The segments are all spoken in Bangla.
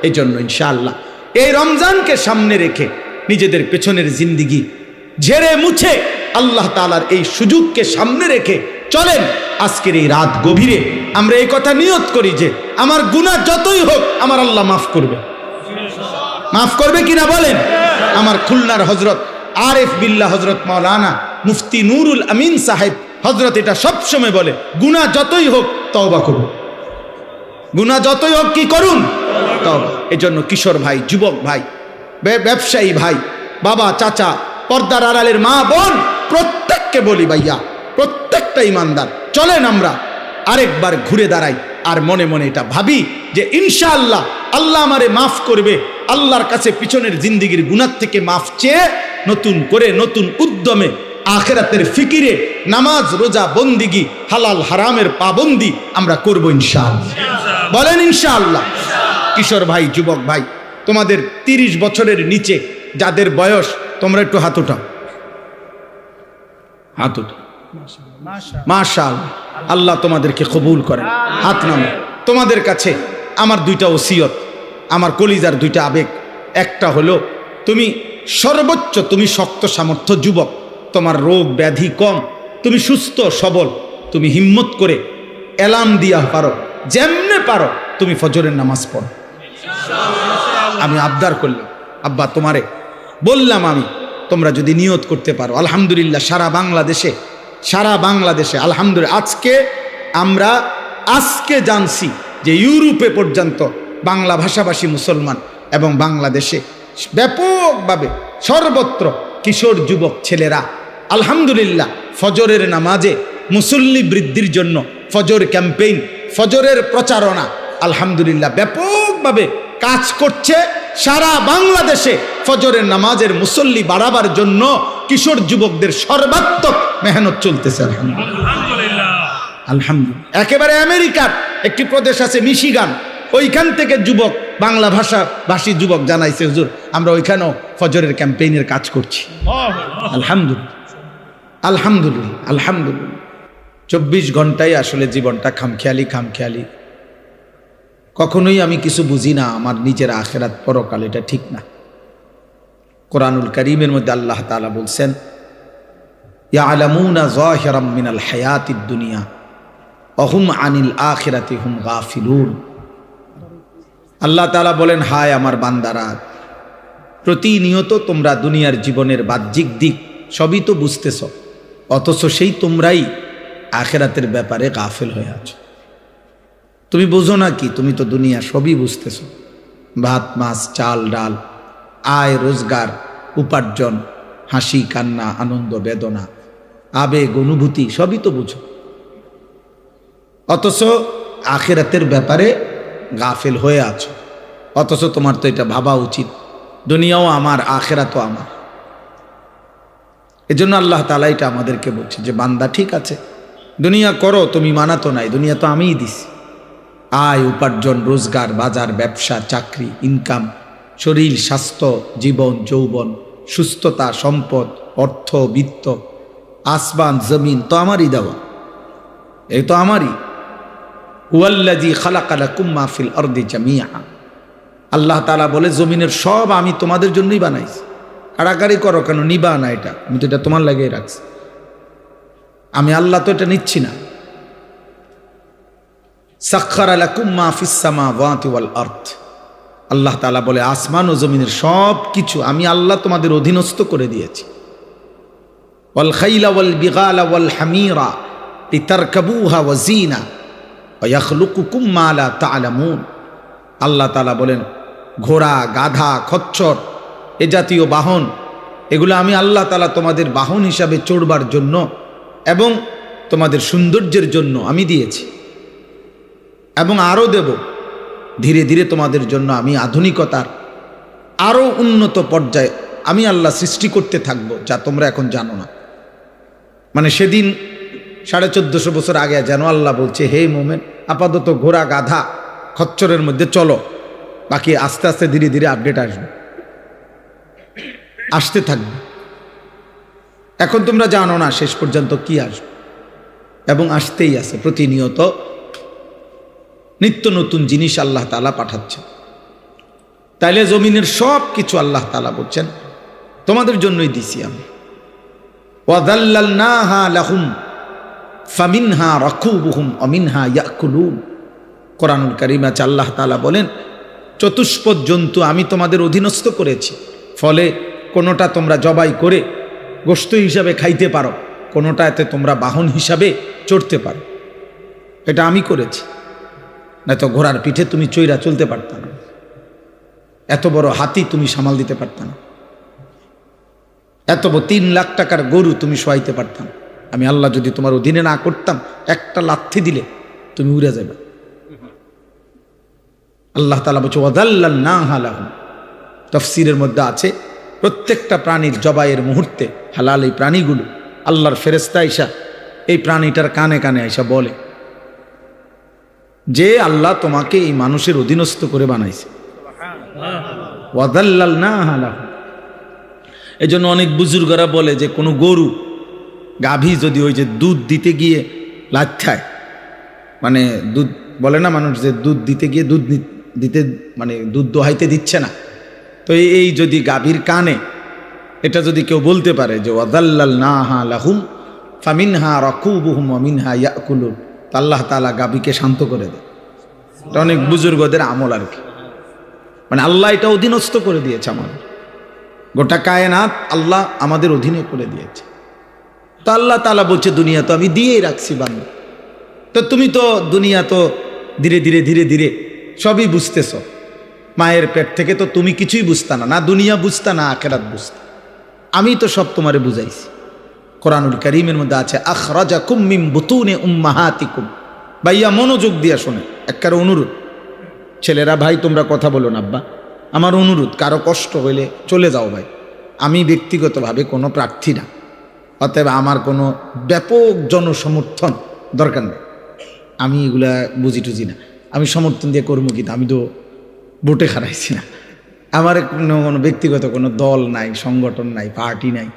এই জন্য ইনশাআল্লাহ এই রমজানকে সামনে রেখে নিজেদের পেছনের জিন্দিগি ঝেড়ে মুছে আল্লাহ তাআলার এই সুযোগকে সামনে রেখে চলেন আজকের এই রাত গভীরে আমরা এই কথা নিয়ত করি যে আমার গুনাহ যতই হোক আমার আল্লাহ মাফ করবে। মাফ করবে কিনা বলেন? আমার খুলনার হযরত আরিফ বিল্লাহ হযরত মাওলানা মুফতি নুরুল আমিন সাহেব হযরত এটা সবসময় বলে, গুনাহ যতই হোক তওবা করুন, গুনাহ যতই হোক কি করুন? তওবা। এজন্য কিশোর ভাই, যুবক ভাই, ব্যবসায়ী ভাই, বাবা, চাচা, পর্দার আড়ালের মা বোন, প্রত্যেককে বলি ভাইয়া, প্রত্যেকটা ইমানদার চলেন আমরা আরেকবার ঘুরে দাঁড়াই আর মনে মনে এটা ভাবি যে ইনশাআল্লাহ আল্লাহ আমারে মাফ করবে। আল্লাহর কাছে পিছনের জিন্দেগির গুনাহ থেকে মাফ চেয়ে নতুন করে নতুন উদ্যমে আখিরাতের ফিকিরে নামাজ রোজা বন্দিগি হালাল হারামের পাবন্দি আমরা করব ইনশাআল্লাহ। বলেন ইনশাআল্লাহ। কিশোর ভাই, যুবক ভাই, তোমাদের 30 বছরের নিচে যাদের বয়স, তোমরা একটু হাত উঠাও, হাত উঠাও। মাশাআল্লাহ, আল্লাহ তোমাদেরকে কবুল করেন। হাত নামো। তোমাদের কাছে আমার দুইটা ওসিয়ত, আমার কলিজার দুইটা আবেগ। একটা হলো তুমি সর্বোচ্চ, তুমি শক্ত সামর্থ্য যুবক, তোমার রোগ ব্যাধি কম, তুমি সুস্থ সবল, তুমি হিম্মত করে এলাম দিয়া পারো, যেমনে পারো তুমি ফজরের নামাজ পড়ো। আমি আবদার করলাম, আব্বা তোমারে বললাম আমি, তোমরা যদি নিয়ত করতে পারো, আলহামদুলিল্লাহ সারা বাংলাদেশে আলহামদুলিল্লাহ আমরা আজকে জানছি যে ইউরোপে পর্যন্ত বাংলা ভাষাভাষী মুসলমান এবং বাংলাদেশে ব্যাপকভাবে সর্বত্র কিশোর যুবক ছেলেরা আলহামদুলিল্লাহ ফজরের নামাজে মুসল্লি বৃদ্ধির জন্য ফজর ক্যাম্পেইন, ফজরের প্রচারণা আলহামদুলিল্লাহ ব্যাপকভাবে কাজ করছে। সারা বাংলাদেশে ফজরের নামাজের মুসল্লি বাড়াবার জন্য কিশোর যুবকদের সর্বাত্মক মেহনত চলতেছে আলহামদুলিল্লাহ। আলহামদুলিল্লাহ। একেবারে আমেরিকার একটি প্রদেশ আছে মিশিগান, ওইখান থেকে যুবক, বাংলা ভাষী যুবক জানাইছে, হুজুর আমরা ওইখানেও ফজরের ক্যাম্পেইনের কাজ করছি। আলহামদুলিল্লাহ, আলহামদুলিল্লাহ, আলহামদুলিল্লাহ। 24 ঘন্টায় আসলে জীবনটা খামখেয়ালি। কখনোই আমি কিছু বুঝি না আমার নিজের আখিরাত পরকাল, এটা ঠিক না। কোরআনুল কারীমের মধ্যে আল্লাহ তাআলা বলছেন, ইয়ালামুনা যাহিরাম মিনাল হায়াতিদ দুনিয়া ওয়া হুম আনিল আখিরাতি হুম গাফিলুন। আল্লাহ তাআলা বলেন, হায় আমার বান্দারা, প্রতিনিয়ত তোমরা দুনিয়ার জীবনের বাহ্যিক দিক সবই তো বুঝতেছ, অথচ সেই তোমরাই আখিরাতের ব্যাপারে গাফিল হয়ে আছো। তুমি বুঝো না কি? তুমি তো দুনিয়া সবই বুঝতেছ, ভাত মাছ চাল ডাল, আয় রোজগার, উপার্জন, হাসি কান্না, আনন্দ বেদনা, আবেগ অনুভূতি সবই তো বুঝো, অথচ আখিরাতের ব্যাপারে গাফিল হয়ে আছো। অথচ তোমার তো এটা ভাবা উচিত, দুনিয়াও আমার, আখিরাতও আমার। এজন্য আল্লাহ তাআলা এটা আমাদেরকে বলছে যে বান্দা ঠিক আছে, দুনিয়া করো, তুমি মানা তো নাই, দুনিয়া তো আমিই দিছি। আয় উপার্জন, রোজগার, বাজার, ব্যবসা, চাকরি, ইনকাম, শরীর, স্বাস্থ্য, জীবন, যৌবন, সুস্থতা, সম্পদ, অর্থ, বিত্ত, আসমান জমিন তো আমারই দেওয়া, এই তো আমারই। হুয়াল্লাযী খালাকা লাকুম মা ফিল আরদি জামিআ। আল্লাহ তাআলা বলে, জমিনের সব আমি তোমাদের জন্যই বানাইছি। কাড়াকাড়ি করো কেন? নিবা না, এটা আমি তো এটা তোমার লাগিয়ে রাখছি, আমি আল্লাহ তো এটা নিচ্ছি না। সাখখারা লাকুম মা ফিস সামাওয়াতি ওয়াল আরদ। আল্লাহ তাআলা বলে, আসমান ও জমিনের সব কিছু আমি আল্লাহ তোমাদের অধীনস্থ করে দিয়েছি। ওয়াল খাইলা ওয়াল বিগালা ওয়াল হামিরা লিতারকাবুহা ওয়া জিনা ওয়া ইয়াখলুকুকুম মা লা তা'লামুন। আল্লাহ তাআলা বলেন, ঘোড়া, গাধা, খচ্চর, এ জাতীয় বাহন, এগুলো আমি আল্লাহ তাআলা তোমাদের বাহন হিসাবে চড়বার জন্য এবং তোমাদের সৌন্দর্যের জন্য আমি দিয়েছি, এবং আরও দেব। ধীরে ধীরে তোমাদের জন্য আমি আধুনিকতার আরও উন্নত পর্যায়ে আমি আল্লাহ সৃষ্টি করতে থাকব, যা তোমরা এখন জানো না। মানে সেদিন 1450 বছর আগে যেন আল্লাহ বলছে, হে মোমেন, আপাতত ঘোড়া গাধা খচ্চরের মধ্যে চলো, বাকি আস্তে আস্তে ধীরে ধীরে আপডেট আসতে থাকবে। এখন তোমরা জানো না শেষ পর্যন্ত কি আসবে, এবং আসতেই আছে। প্রতিনিয়ত নিত্য নতুন জিনিস আল্লাহ তাআলা পাঠাচ্ছে। তাইলে জমিনের সব কিছু আল্লাহ তাআলা বলছেন তোমাদের জন্যই দিছি আমি। ওয়াযাল্লালনাহা লাহুম ফামিনহা রাকুবুহুম ওয়া মিনহা ইয়াকুলুন। কোরআনুল কারীমে আছে আল্লাহ তাআলা বলেন চতুষ্পদ জন্তু আমি তোমাদের অধীনস্থ করেছি, ফলে কোনোটা তোমরা জবাই করে গোশত হিসাবে খাইতে পারো, কোনোটাতে তোমরা বাহন হিসাবে চড়তে পারো। এটা আমি করেছি, না তো ঘোড়ার পিঠে তুমি চৈরা চলতে পারত না, এত বড় হাতি তুমি সামাল দিতে পারত না, এত বড় 3 লাখ টাকার গরু তুমি শোয়াইতে পারতাম। আমি আল্লাহ যদি তোমার অধীনে না করতাম, একটা লাথি দিলে তুমি উড়ে যাবে। আল্লাহ তাআলা বলছে ওয়াযাল্লালনাহা লাহুম। তাফসীরের মধ্যে আছে প্রত্যেকটা প্রাণীর জবাইয়ের মুহূর্তে হালাল এই প্রাণীগুলো আল্লাহর ফেরেশতা আইসা এই প্রাণীটার কানে কানে আইসা বলে যে আল্লাহ তোমাকে এই মানুষের অধীনস্থ করে বানাইছে। ওয়াযাল্লালনাহা লাহুম। এই জন্য অনেক বুজুর্গরা বলে যে কোনো গরু গাভী যদি ওই যে দুধ দিতে গিয়ে লাথ্যায়, মানে দুধ বলে না মানুষ যে দুধ দিতে গিয়ে দুধ দিতে মানে দুধ দোহাইতে দিচ্ছে না, তো এই যদি গাভীর কানে এটা যদি কেউ বলতে পারে যে ওয়াযাল্লালনাহা লাহুম ফামিনহা রাকুবুহুম ওয়া মিনহা ইয়াকুলুন, আল্লাহ তাআলা গাভীকে শান্ত করে দেয়। এটা অনেক বুজুর্গদের আমল আর কি, মানে আল্লাহ এটা অধীনস্থ করে দিয়েছে আমাদের, গোটা কায়নাত আল্লাহ আমাদের অধীনে করে দিয়েছে। তো আল্লাহ তাআলা বলছে দুনিয়া তো আমি দিয়েই রাখছি বান্দা, তো তুমি তো দুনিয়া তো ধীরে ধীরে ধীরে ধীরে সবই বুঝতেছ। মায়ের পেট থেকে তো তুমি কিছুই বুঝতা না, না দুনিয়া বুঝতা না আখিরাত বুঝতা, আমি তো সব তোমারে বুঝাইছি। কোরআনুল কারীমের মধ্যে আছে আখরাজাকুম মিন বুতুনি উম্মাহাতিকুম। ভাইয়া মনোযোগ দিয়া শোনে, একবারে অনুরোধ, ছেলেরা ভাই তোমরা কথা বলো না, আব্বা আমার অনুরোধ, কারো কষ্ট হইলে চলে যাও ভাই, আমি ব্যক্তিগতভাবে কোনো প্রার্থী না, অতএব আমার কোনো ব্যাপক জনসমর্থন দরকার নেই, আমি এগুলা বুঝি টুঝি না, আমি সমর্থন দিয়ে করবো কি, আমি তো ভোটে হারাইছি না, আমার কোনো ব্যক্তিগত কোনো দল নাই, সংগঠন নাই, পার্টি নাই,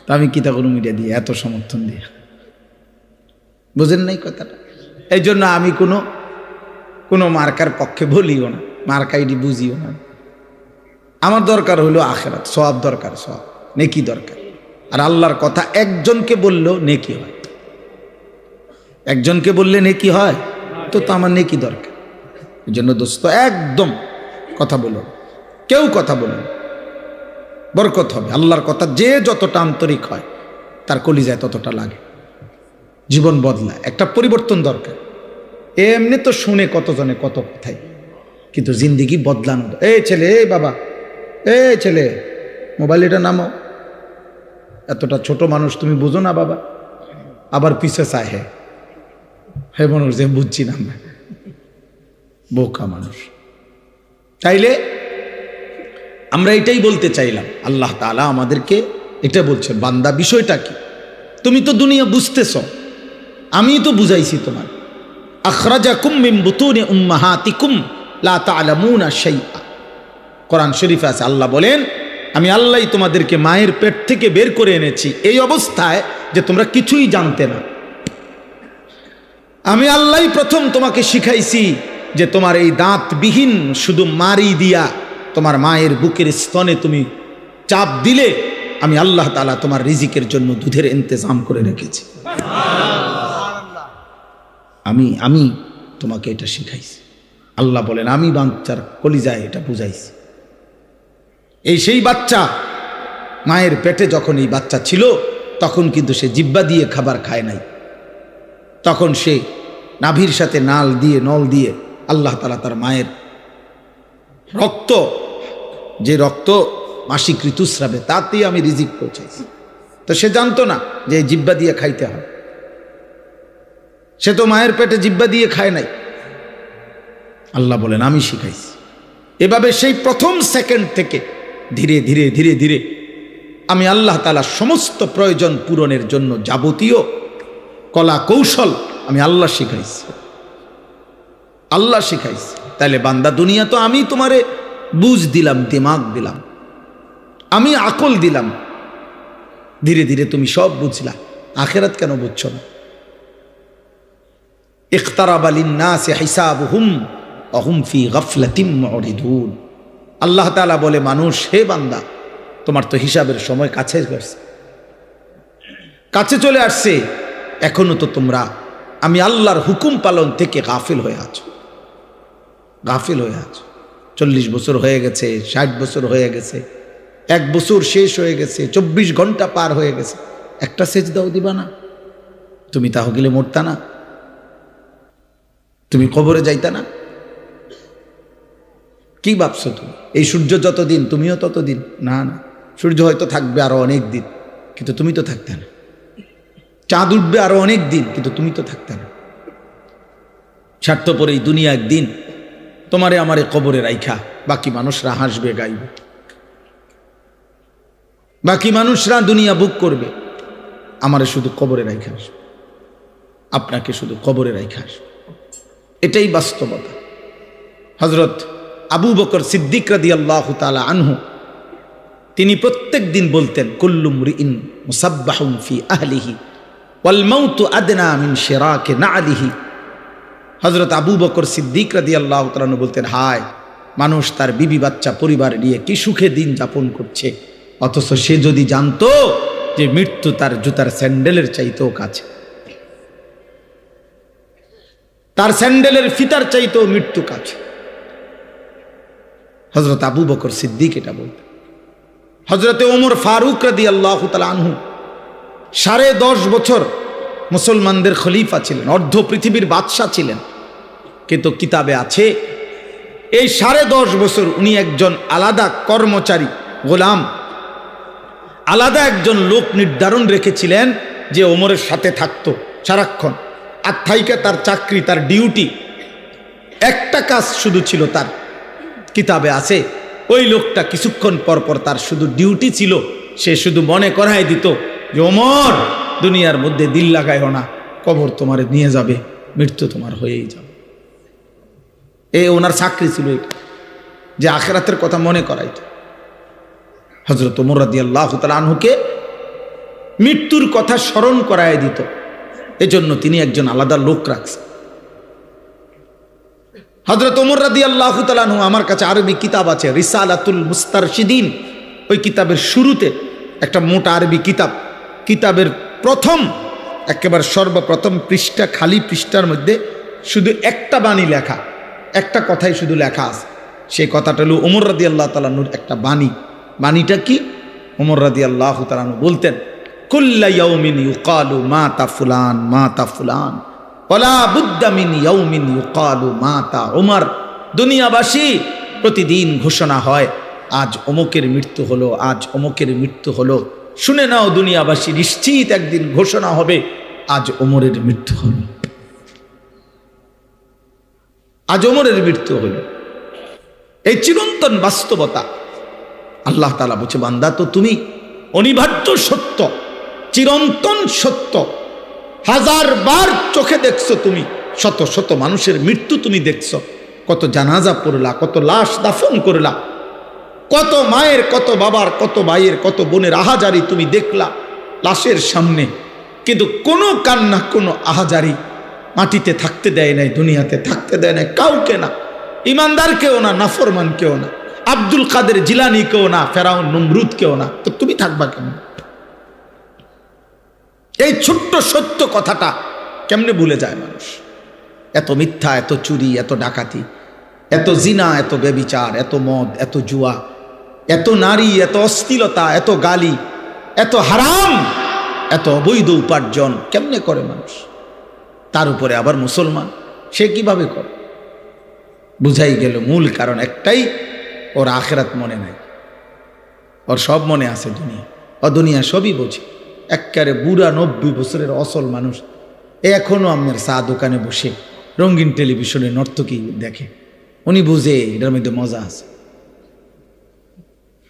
তো আমি কিতা কোনো মিডিয়া দিয়ে এত সমর্থন দিয়ে, বুঝেন নাই কথাটা? এই জন্য আমি কোনো মার্কার পক্ষে বলিও না, মার্কাইডি বুঝিও না। আমার দরকার হলো আখিরাত, সওয়াব দরকার, সওয়াব নেকি দরকার। আর আল্লাহর কথা একজনকে বললেও নেকি হয়, একজনকে বললে নেকি হয়, তো আমার নেকি দরকার। এই জন্য দোস্ত একদম কথা বলো, কেউ কথা বলো, বরকত হবে। আল্লাহর কথা যে যতটা আন্তরিক হয় তার কলিজায় ততটা লাগে, জীবন বদলায়, একটা পরিবর্তন দরকার। এমনি তো শুনে কতজনে কত কথাই, কিন্তু জিন্দিগি বদলানো। এই ছেলে, এই বাবা, এই ছেলে মোবাইল এটা নামো, এতটা ছোট মানুষ তুমি বুঝো না বাবা, আবার পিছে চায় হে মানুষ যে বুঝছি না, বোকা মানুষ। তাইলে আমরা এটাই বলতে চাইলাম, আল্লাহ তাআলা আমাদেরকে এটা বলছে, বান্দা বিষয়টা কি, তুমি তো দুনিয়া বুঝতেছ, আমি তো বুঝাইছি তোমার। আখরাজাকুম মিন বুতুনি উম্মাহাতিকুম লা তা'লামুনা শাইআ। কোরআন শরীফে আছে, আল্লাহ বলেন আমি আল্লাহই তোমাদেরকে মায়ের পেট থেকে বের করে এনেছি এই অবস্থায় যে তোমরা কিছুই জানতে না। আমি আল্লাহই প্রথম তোমাকে শিখাইছি যে তোমার এই দাঁতবিহীন শুধু মারি দিয়া তোমার মায়ের বুকের স্তনে তুমি চাপ দিলে আমি আল্লাহ তাআলা তোমার রিজিকের জন্য দুধের ইন্তজাম করে রেখেছি। আমি তোমাকে এটা শিখাইছি। আল্লাহ বলেন আমি বাচ্চার কলিজায় এটা বুঝাইছি। এই সেই বাচ্চা মায়ের পেটে যখন এই বাচ্চা ছিল তখন কিন্তু সে জিহ্বা দিয়ে খাবার খায় নাই, তখন সে নাভির সাথে নল দিয়ে আল্লাহ তাআলা তার মায়ের রক্ত, যে রক্ত মাসিক ঋতুস্রাবে তাতেই আমি রিজিক পৌঁছাইছি। তো সে জানতো না যে জিহ্বা দিয়ে খাইতে হয়, সে তো মায়ের পেটে জিহ্বা দিয়ে খায় নাই। আল্লাহ বলেন আমি শিখাইছি। এভাবে সেই প্রথম সেকেন্ড থেকে ধীরে ধীরে ধীরে ধীরে আমি আল্লাহ তাআলা সমস্ত প্রয়োজন পূরণের জন্য যাবতীয় কলা কৌশল আমি আল্লাহ শিখাইছি, আল্লাহ শিখাইছি। তাহলে বান্দা দুনিয়া তো আমি তোমারে বুঝ দিলাম, দিমাগ দিলাম, আমি আকল দিলাম, ধীরে ধীরে তুমি সব বুঝলা, আখিরাত কেন বুঝছো না? ইখতারাবা লিন-নাসি হিসাবুহুম ওয়া হুম ফি গাফলাতিন মুরিদুন। আল্লাহ তাআলা বলে, মানুষ, হে বান্দা, তোমার তো হিসাবের সময় কাছে চলে আসছে, এখনো তো তোমরা আমি আল্লাহর হুকুম পালন থেকে গাফিল হয়ে আছো। 40 বছর হয়ে গেছে, 60 বছর হয়ে গেছে, 1 বছর শেষ হয়ে গেছে, 24 ঘন্টা পার হয়ে গেছে, একটা সেজদাও দিবা না? তুমি তাহলে মরতা না? তুমি কবরে যাইতা না? কি ভাবছো তুমি? এই সূর্য যতদিন তুমিও ততদিন? না, সূর্য হয়তো থাকবে আরো অনেক দিন, কিন্তু তুমি তো থাকতে না। চাঁদ উঠবে আরো অনেক দিন, কিন্তু তুমি তো থাকতে না। স্বার্থপর এই দুনিয়া একদিন তোমারে আমারে কবরে রাইখা বাকি মানুষরা হাসবে, গাইবে, বাকি মানুষরা দুনিয়া বুক করবে, আমারে শুধু কবরে রাইখা আসবে, আপনাকে শুধু কবরে রাইখা আসবে। এটাই বাস্তবতা। হযরত আবু বকর সিদ্দিক রাদিয়াল্লাহু তাআলা আনহু তিনি প্রত্যেক দিন বলতেন, কুল্লু মুরিইন মুসাব্বাহুন ফি আহলিহি ওয়াল মাউতু আদনা মিন শিরাকি নাআলিহি। হযরত আবু বকর সিদ্দিক রাদিয়াল্লাহু তাআলা আনহু বলতেন, হায়, মানুষ তার বিবি বাচ্চা পরিবার নিয়ে কি সুখে দিন যাপন করছে, অথচ সে যদি জানতো যে মৃত্যু তার জুতার স্যান্ডেলের চাইতেও কাছে, তার স্যান্ডেলের ফিতার চাইতেও মৃত্যু কাছে। হযরত আবু বকর সিদ্দিক এটা বলতেন। হযরতে ওমর ফারুক রাদিয়াল্লাহু তাআলা আনহু 10.5 বছর মুসলমানদের খলিফা ছিলেন, অর্ধ পৃথিবীর বাদশা ছিলেন, কিন্তু কিতাবে আছে এই 10.5 বছর উনি একজন আলাদা কর্মচারী, গোলাম, আলাদা একজন লোক নির্ধারণ রেখেছিলেন যে ওমরের সাথে থাকতো সারাক্ষণ। আর থাইকা তার চাকরি, তার ডিউটি, একটা কাজ শুধু ছিল তার, কিতাবে আছে ওই লোকটা কিছুক্ষণ পর পর তার শুধু ডিউটি ছিল, সে শুধু মনে করাই দিত যে ওমর, দুনিয়ার মধ্যে দিল লাগাইও না, কবর তোমার নিয়ে যাবে, মৃত্যু তোমার হয়েই যাবে। এই ওনার চাকরি ছিল এটা, যে আখিরাতের কথা মনে করাইত। হযরত ওমর রাদিয়াল্লাহু তাআলা আনহুকে মৃত্যুর কথা স্মরণ করায় দিত, এজন্য তিনি একজন আলাদা লোক রাখছেন। হযরত ওমর রাদিয়াল্লাহু তাআলা আনহু, আমার কাছে আরবি কিতাব আছে রিসালাতুল মুস্তারশিদিন, ওই কিতাবের শুরুতে একটা মোটা আরবি কিতাব, কিতাবের প্রথম একেবারে সর্বপ্রথম পৃষ্ঠা, খালি পৃষ্ঠার মধ্যে শুধু একটা বাণী লেখা, একটা কথাই শুধু লেখা আছে। সেই কথাটা হলো ওমর রাদিয়াল্লাহু তাআলা আনহুর একটা বাণী। বাণীটা কি? ওমর রাদিয়াল্লাহু তাআলা আনহু বলতেন, কুল্লা ইয়াউমিন ইউকালু মাতা ফুলান মাতা ফুলান ওয়ালা বুদ্দা মিন ইয়াউমিন ইউকালু মাতা ওমর। দুনিয়াবাসী প্রতিদিন ঘোষণা হয়, আজ অমুকের মৃত্যু হলো, আজ অমুকের মৃত্যু হলো। শুনে নাও দুনিয়াবাসী, নিশ্চিত একদিন ঘোষণা হবে, আজ ওমরের মৃত্যু হলো, আজ ওমরের মৃত্যু হলো। এই চিরন্তন বাস্তবতা। আল্লাহ তাআলা বলছে, বান্দা, তো তুমি অনিবার্য সত্য, চিরন্তন সত্য, 1000 বার চোখে দেখছো তুমি, শত শত মানুষের মৃত্যু তুমি দেখছো, কত জানাজা পড়লা, কত লাশ দাফন করলা, কত মায়ের, কত বাবার, কত ভাইয়ের, কত বোনের আহাজারি তুমি দেখলা লাশের সামনে, কিন্তু কোনো কান্না, কোনো আহাজারি মাটিতে থাকতে দেয় নাই, দুনিয়াতে থাকতে দেয় নাই কাউকে, না ইমানদার কেউ না, নাফরমান কেউ না, আব্দুল কাদের জিলানি কেউ না, ফেরাউন নমরুদ কেউ না। তো তুমি থাকবা কেন? এই ছোট্ট সত্য কথাটা কেমনে ভুলে যায় মানুষ? এত মিথ্যা, এত চুরি, এত ডাকাতি, এত জিনা, এত ব্যভিচার, এত মদ, এত জুয়া, এত নারী, এত অশ্লীলতা, এত গালি, এত হারাম, এত অবৈধ উপার্জন কেমনে করে মানুষ? তার উপরে আবার মুসলমান, সে কিভাবে করে? বুঝাই গেল মূল কারণ একটাই, ওর আখিরাত মনে নাই, ওর সব মনে আছে দুনিয়া, ও দুনিয়া সবই বোঝে। একেবারে বুড়া 90 বছরের অসল মানুষ এখনো আপনার চা দোকানে বসে রঙিন টেলিভিশনে নর্তকী দেখে, উনি বুঝে এটার মধ্যে মজা আছে।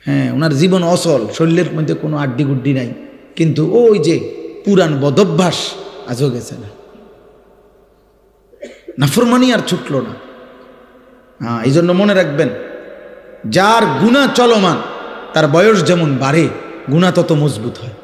হ্যাঁ, ওনার জীবন অসল, শরীরের মধ্যে কোনো আড্ডি গুড্ডি নাই, কিন্তু ওই যে পুরান বদভ্যাস আজও গেছে না, নাফরমানি আর ছুটলো না। হ্যাঁ, এই জন্য মনে রাখবেন, যার গুনাহ চলমান তার বয়স যেমন বাড়ে গুনাহ তত মজবুত হয়।